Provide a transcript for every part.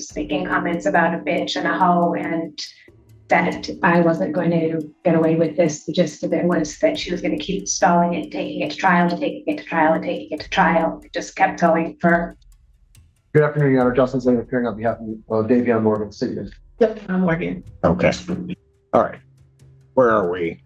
things, making comments about a bitch and a hoe, and that I wasn't going to get away with this. The gist of it was that she was going to keep stalling it, taking it to trial, and taking it to trial, and taking it to trial. It just kept going for. Good afternoon, Your Honor. Justin Zane appearing on behalf of Davion Morgan, City. Yep, I'm Morgan. Okay. All right. Where are we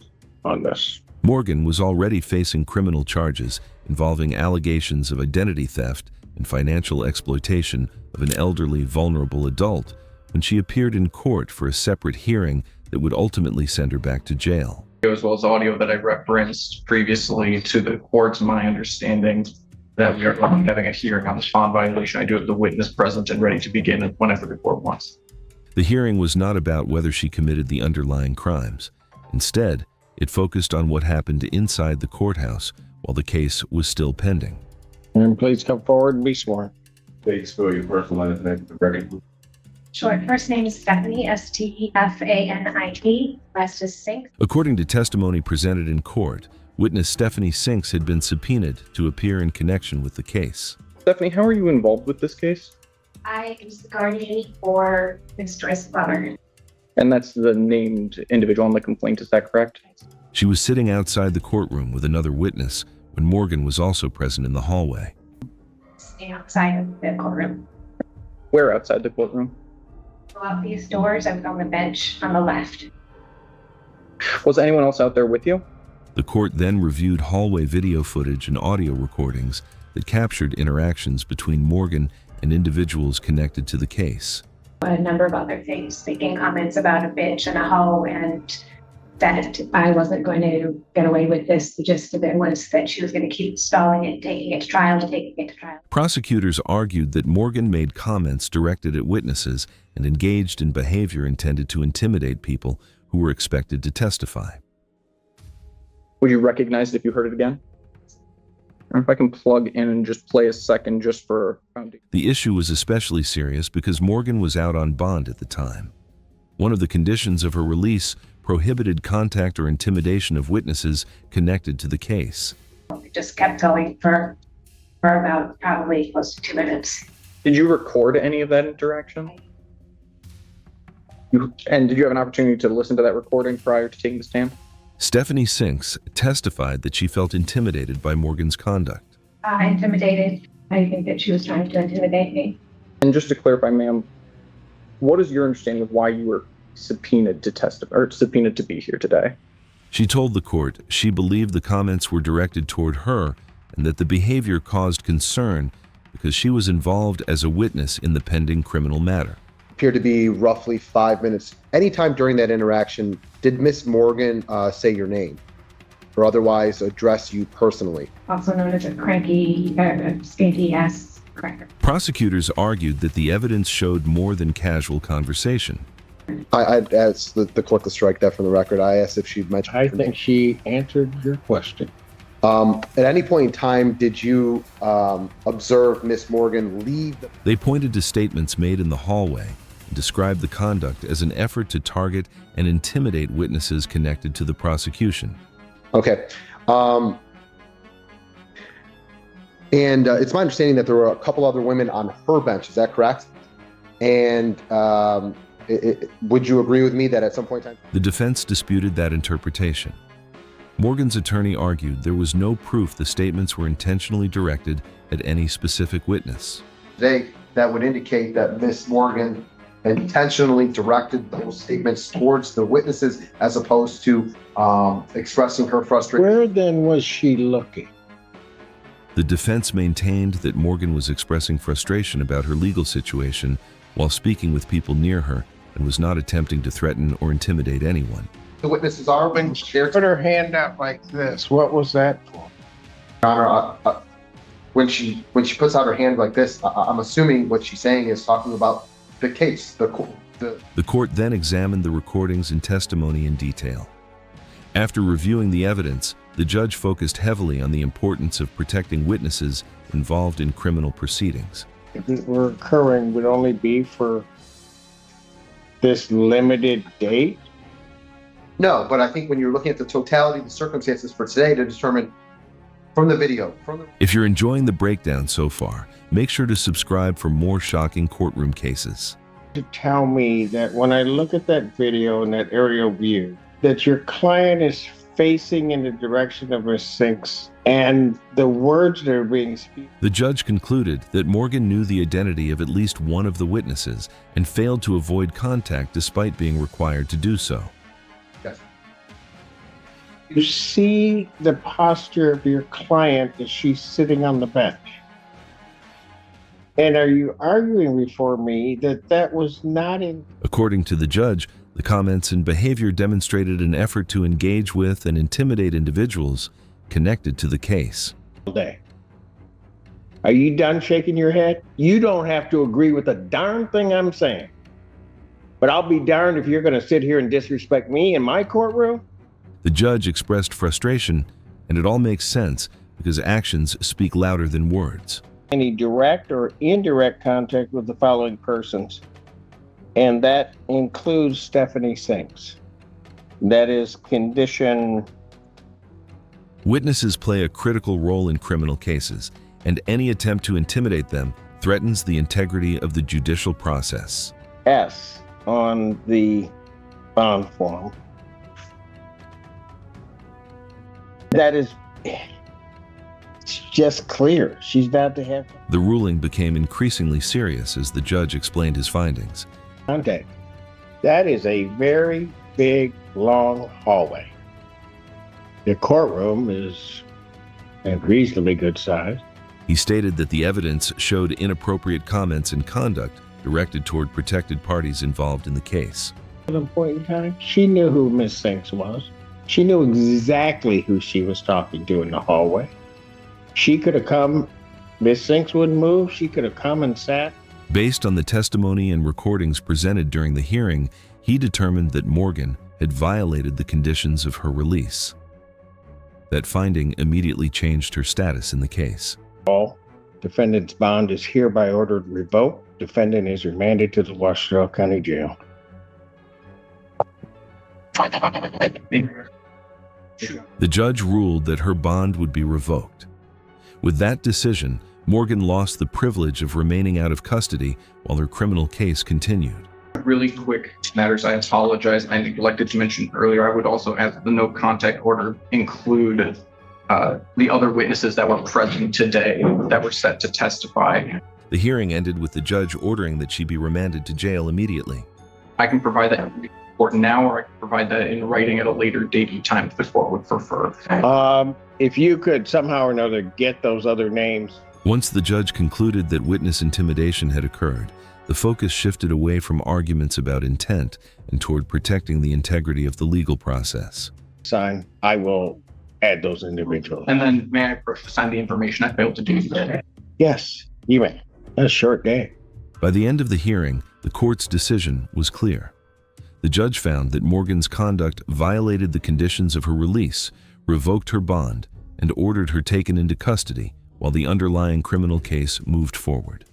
on this? Morgan was already facing criminal charges involving allegations of identity theft and financial exploitation of an elderly, vulnerable adult when she appeared in court for a separate hearing that would ultimately send her back to jail. As well as audio that I referenced previously to the court's my understanding that we are having a hearing on this bond violation. I do have the witness present and ready to begin whenever the court wants. The hearing was not about whether she committed the underlying crimes. Instead, it focused on what happened inside the courthouse while the case was still pending. And please come forward and be sworn. Please spell your first and last name for the record. Sure. First name is Stephanie, Stefanie. Last is Sinks. According to testimony presented in court, witness Stephanie Sinks had been subpoenaed to appear in connection with the case. Stephanie, how are you involved with this case? I am the guardian for Mistress Bummer. And that's the named individual on the complaint, is that correct? She was sitting outside the courtroom with another witness when Morgan was also present in the hallway. Stay outside of the courtroom. Where outside the courtroom? Go out these doors. I was on the bench on the left. Was anyone else out there with you? The court then reviewed hallway video footage and audio recordings that captured interactions between Morgan and individuals connected to the case. A number of other things, making comments about a bitch and a hoe, and that I wasn't going to get away with this. The gist of it was that she was going to keep stalling it, taking it to trial, and taking it to trial. Prosecutors argued that Morgan made comments directed at witnesses and engaged in behavior intended to intimidate people who were expected to testify. Would you recognize it if you heard it again? Or if I can plug in and just play a second just for... The issue was especially serious because Morgan was out on bond at the time. One of the conditions of her release prohibited contact or intimidation of witnesses connected to the case. It just kept going for about probably close to 2 minutes. Did you record any of that interaction? And did you have an opportunity to listen to that recording prior to taking the stand? Stephanie Sinks testified that she felt intimidated by Morgan's conduct. Intimidated. I think that she was trying to intimidate me. And just to clarify, ma'am, what is your understanding of why you were subpoenaed to testify, or subpoenaed to be here today? She told the court she believed the comments were directed toward her and that the behavior caused concern because she was involved as a witness in the pending criminal matter. Appeared to be roughly 5 minutes. Anytime during that interaction, did Miss Morgan say your name or otherwise address you personally? Also known as a cranky, skanky ass cracker. Prosecutors argued that the evidence showed more than casual conversation. I asked the court to strike that from the record. I asked if she mentioned. I think she answered your question. At any point in time, did you observe Miss Morgan leave? They pointed to statements made in the hallway and described the conduct as an effort to target and intimidate witnesses connected to the prosecution. Okay. And it's my understanding that there were a couple other women on her bench. Is that correct? And would you agree with me that at some point in time? The defense disputed that interpretation. Morgan's attorney argued there was no proof the statements were intentionally directed at any specific witness. That would indicate that Miss Morgan intentionally directed those statements towards the witnesses as opposed to expressing her frustration. Where then was she looking? The defense maintained that Morgan was expressing frustration about her legal situation while speaking with people near her and was not attempting to threaten or intimidate anyone. The witnesses are When she put her hand out like this, what was that for? Your Honor, when she puts out her hand like this, I'm assuming what she's saying is talking about the case. The court then examined the recordings and testimony in detail. After reviewing the evidence, the judge focused heavily on the importance of protecting witnesses involved in criminal proceedings. If it were occurring, would only be for this limited date? No, but I think when you're looking at the totality of the circumstances for today to determine from the video. If you're enjoying the breakdown so far, make sure to subscribe for more shocking courtroom cases. to tell me that when I look at that video and that aerial view, that your client is facing in the direction of her sinks and the words that are being spoken. The judge concluded that Morgan knew the identity of at least one of the witnesses and failed to avoid contact despite being required to do so. Yes. You see the posture of your client as she's sitting on the bench. And are you arguing before me that that was not in? According to the judge, the comments and behavior demonstrated an effort to engage with and intimidate individuals connected to the case. Day. Are you done shaking your head? You don't have to agree with a darn thing I'm saying. But I'll be darned if you're going to sit here and disrespect me in my courtroom. The judge expressed frustration, and it all makes sense because actions speak louder than words. Any direct or indirect contact with the following persons, and that includes Stephanie Sinks. That is condition. Witnesses play a critical role in criminal cases, and any attempt to intimidate them threatens the integrity of the judicial process. S on the bond form. That is, it's just clear. She's about to have The ruling became increasingly serious as the judge explained his findings. contact. That is a very big, long hallway. The courtroom is a reasonably good size. He stated that the evidence showed inappropriate comments and conduct directed toward protected parties involved in the case. At a point in time, she knew who Miss Sinks was. She knew exactly who she was talking to in the hallway. She could have come, Miss Sinks wouldn't move, she could have come and sat. Based on the testimony and recordings presented during the hearing, he determined that Morgan had violated the conditions of her release. That finding immediately changed her status in the case. All defendant's bond is hereby ordered revoked. Defendant is remanded to the Washtenaw County Jail. The judge ruled that her bond would be revoked. With that decision, Morgan lost the privilege of remaining out of custody while her criminal case continued. Really quick matters, I apologize. I neglected to mention earlier, I would also ask the no contact order include the other witnesses that were present today that were set to testify. The hearing ended with the judge ordering that she be remanded to jail immediately. I can provide that in the court now, or I can provide that in writing at a later date and time if the court would prefer. If you could somehow or another get those other names. Once the judge concluded that witness intimidation had occurred, the focus shifted away from arguments about intent and toward protecting the integrity of the legal process. Sign, I will add those individuals. And then may I sign the information I failed to do today? Yes, you may. That's a short day. By the end of the hearing, the court's decision was clear. The judge found that Morgan's conduct violated the conditions of her release, revoked her bond, and ordered her taken into custody while the underlying criminal case moved forward.